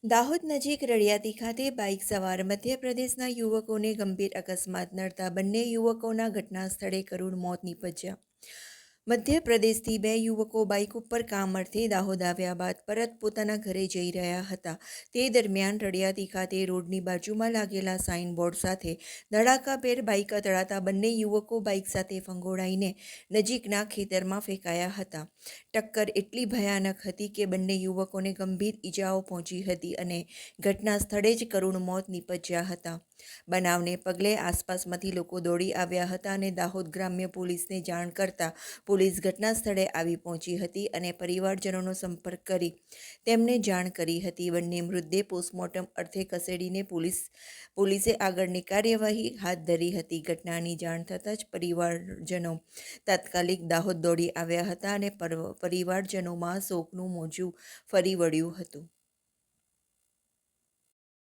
દાહોદ નજીક રળિયાતી ખાતે બાઇક સવાર મધ્યપ્રદેશના યુવકોને ગંભીર અકસ્માત નડતા બંને યુવકોના ઘટના સ્થળે કરુણ મોત નીપજ્યા. મધ્યપ્રદેશથી બે યુવકો બાઇક ઉપર કામ અર્થે દાહોદ આવ્યા બાદ પરત પોતાના ઘરે જઈ રહ્યા હતા. તે દરમિયાન રળિયાતી ખાતે રોડની બાજુમાં લાગેલા સાઇનબોર્ડ સાથે ધડાકાભેર બાઇક અથડાતા બંને યુવકો બાઇક સાથે ફંગોળાઈને નજીકના ખેતરમાં ફેંકાયા હતા. ટક્કર એટલી ભયાનક હતી કે બંને યુવકોને ગંભીર ઈજાઓ પહોંચી હતી અને ઘટના સ્થળે જ કરુણ મોત નીપજ્યા હતા. બનાવને પગલે આસપાસમાંથી લોકો દોડી આવ્યા હતા અને દાહોદ ગ્રામ્ય પોલીસને જાણ કરતા પોલીસ ઘટના સ્થળે આવી પહોંચી હતી અને પરિવારજનોનો સંપર્ક કરી તેમને જાણ કરી હતી. બંને મૃતદેહ પોસ્ટમોર્ટમ અર્થે ખસેડીને પોલીસે આગળની કાર્યવાહી હાથ ધરી હતી. ઘટનાની જાણ થતાં જ પરિવારજનો તાત્કાલિક દાહોદ દોડી આવ્યા હતા અને પરિવારજનોમાં શોકનું મોજું ફરી વળ્યું હતું.